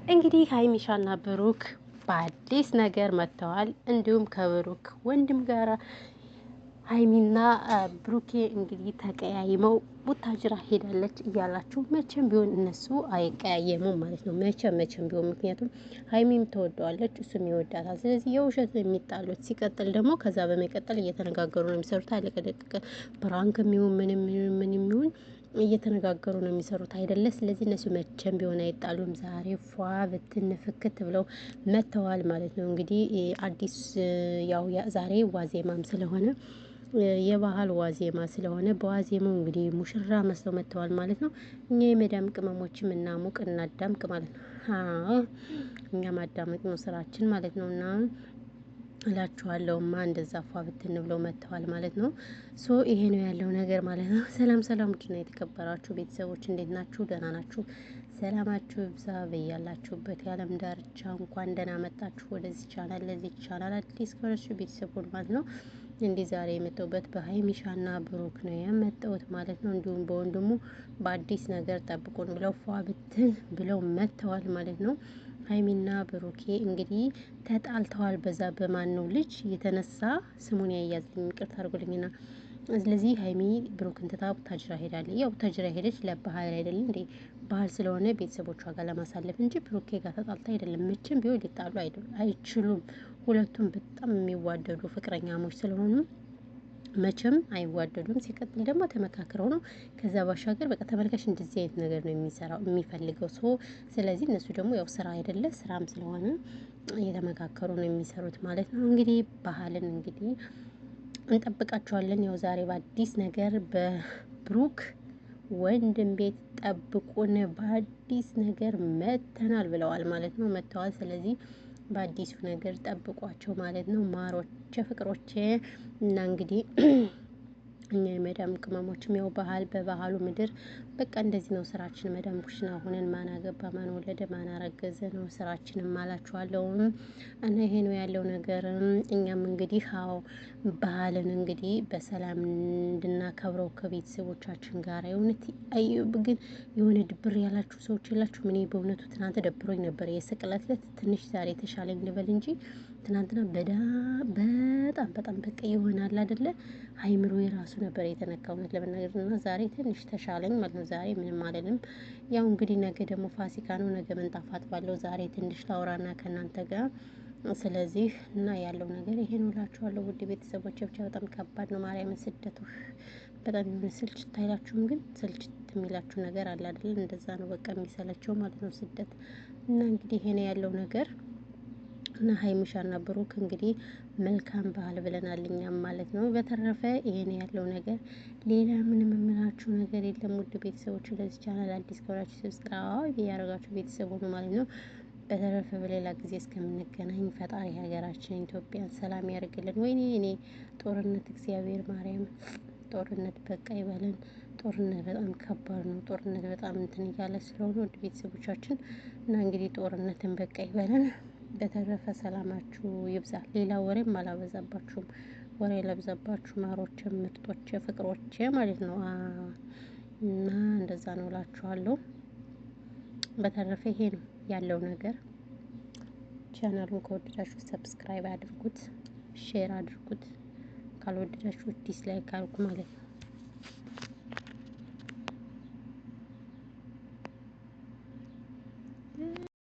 እንግዲህ ሀይሚሻና ብሩክ በአዲስ ነገር መጥተዋል። እንዲሁም ከብሩክ ወንድም ጋር ሀይሚና ብሩኬ እንግዲህ ተቀያይመው ቡታጅራ ሄዳለች እያላችሁ መቼም ቢሆን እነሱ አይቀያየሙም ማለት ነው። መቼም ቢሆን ምክንያቱም ሀይሚም ተወደዋለች እሱም ይወዳታል። ስለዚህ የውሸት የሚጣሉት ሲቀጥል ደግሞ ከዛ በመቀጠል እየተነጋገሩ ነው የሚሰሩት። አለቀደቀ ፕራንክ የሚሆን ምንም ይሁን እየተነጋገሩ ነው የሚሰሩት አይደለ? ስለዚህ እነሱ መቼም ቢሆን አይጣሉም። ዛሬ ፏ ብትን ፍክት ብለው መጥተዋል ማለት ነው። እንግዲህ አዲስ ያው ዛሬ ዋዜማም ስለሆነ የባህል ዋዜማ ስለሆነ በዋዜማው እንግዲህ ሙሽራ መስለው መጥተዋል ማለት ነው። እኛ የመዳም ቅመሞችም እናሙቅ እናዳምቅ ማለት ነው። እኛ ማዳመቅ ነው ስራችን ማለት ነው። እና እላችኋለሁማ እንደዛ ፏ ብትን ብለው መጥተዋል ማለት ነው። ሶ ይሄ ነው ያለው ነገር ማለት ነው። ሰላም ሰላም፣ ውድና የተከበራችሁ ቤተሰቦች እንዴት ናችሁ? ደህና ናችሁ? ሰላማችሁ ይብዛ በያላችሁበት የዓለም ዳርቻ። እንኳን ደህና መጣችሁ ወደዚህ ቻናል። ለዚህ ቻናል አዲስ ከሆናችሁ ቤተሰብ ሁኑ ማለት ነው። እንዲህ ዛሬ የመጣሁበት በሀይሚሻና ብሩክ ነው የመጣሁት ማለት ነው። እንዲሁም በወንድሙ በአዲስ ነገር ጠብቁን ብለው ፏ ብትን ብለው መጥተዋል ማለት ነው። ሀይሚና ብሩኬ እንግዲህ ተጣልተዋል። በዛ በማን ነው ልጅ የተነሳ ስሙን ያያዝልኝ ይቅርታ አድርጉልኝና ስለዚህ ሀይሚ ብሩክን ትታ ቡታጅራ ሄዳለች። ያው ቡታጅራ ሄደች ለባህል አይደለም እንዴ? ባህል ስለሆነ ቤተሰቦቿ ጋር ለማሳለፍ እንጂ ብሩኬ ጋር ተጣልታ አይደለም። መቼም ቢሆን ሊጣሉ አይችሉም። ሁለቱም በጣም የሚዋደዱ ፍቅረኛሞች ስለሆኑ መቼም አይዋደዱም። ሲቀጥል ደግሞ ተመካክረው ነው። ከዛ ባሻገር በቃ ተመልካች እንደዚህ አይነት ነገር ነው የሚሰራው የሚፈልገው ሰው። ስለዚህ እነሱ ደግሞ ያው ስራ አይደለ? ስራም ስለሆነ እየተመካከሩ ነው የሚሰሩት ማለት ነው። እንግዲህ ባህልን እንግዲህ እንጠብቃቸዋለን። ያው ዛሬ በአዲስ ነገር በብሩክ ወንድም ቤት ጠብቁን፣ በአዲስ ነገር መተናል ብለዋል ማለት ነው። መጥተዋል። ስለዚህ በአዲሱ ነገር ጠብቋቸው ማለት ነው። ማሮቼ ፍቅሮቼ እና እንግዲህ እኛ የመዳም ቅመሞችም ያው ባህል በባህሉ ምድር በቃ እንደዚህ ነው ስራችን። መዳም ኩሽና ሆነን ማን አገባ ማን ወለደ ማን አረገዘ ነው ስራችንም አላችኋለሁ። እና ይሄ ነው ያለው ነገር። እኛም እንግዲህ አዎ ባህልን እንግዲህ በሰላም እንድናከብረው ከቤተሰቦቻችን ጋር የእውነት ግን የሆነ ድብር ያላችሁ ሰዎች የላችሁ። እኔ በእውነቱ ትናንት ደብሮኝ ነበር የስቅለት ዕለት ትንሽ ዛሬ የተሻለኝ ልበል እንጂ ትናንትና በጣም በቃ ይሆናል አይደለ? አይምሮ የራሱ ነበር የተነካው እውነት ለመናገር እና ዛሬ ትንሽ ተሻለኝ ማለት ነው። ዛሬ ምንም አልልም። ያው እንግዲህ ነገ ደግሞ ፋሲካ ነው። ነገ ምንጣፍ አጥባለሁ። ዛሬ ትንሽ ላውራና ከእናንተ ጋር ስለዚህ እና ያለው ነገር ይሄን እላችኋለሁ። ውድ ቤተሰቦች ብቻ በጣም ከባድ ነው። ማርያምን ስደቱ በጣም የሆነ ስልችት አይላችሁም? ግን ስልችት የሚላችሁ ነገር አለ አይደል? እንደዛ ነው በቃ የሚሰለቸው ማለት ነው ስደት። እና እንግዲህ ይሄ ነው ያለው ነገር። እና ሀይሚሻና ብሩክ እንግዲህ መልካም ባህል ብለናል እኛም ማለት ነው። በተረፈ ይሄን ያለው ነገር ሌላ ምንም የምላችሁ ነገር የለም። ውድ ቤተሰቦች ለዚህ ቻናል አዲስ ከሆናችሁ ሰብስክራይብ ያደረጋችሁ ቤተሰብ ሆኑ ማለት ነው። በተረፈ በሌላ ጊዜ እስከምንገናኝ ፈጣሪ ሀገራችን ኢትዮጵያን ሰላም ያደርግልን። ወይኔ እኔ ጦርነት እግዚአብሔር ማርያም ጦርነት በቃ ይበለን። ጦርነት በጣም ከባድ ነው። ጦርነት በጣም እንትን እያለ ስለሆነ ውድ ቤተሰቦቻችን እና እንግዲህ ጦርነትን በቃ ይበለን። በተረፈ ሰላማችሁ ይብዛ። ሌላ ወሬም አላበዛባችሁም። ወሬ ለብዛባችሁ ማሮቼ ምርጦቼ ፍቅሮቼ ማለት ነው። እና እንደዛ ነው እላችኋለሁ። በተረፈ ይሄ ነው ያለው ነገር። ቻናሉን ከወደዳችሁ ሰብስክራይብ አድርጉት፣ ሼር አድርጉት። ካልወደዳችሁ ዲስላይክ አድርጉ ማለት ነው።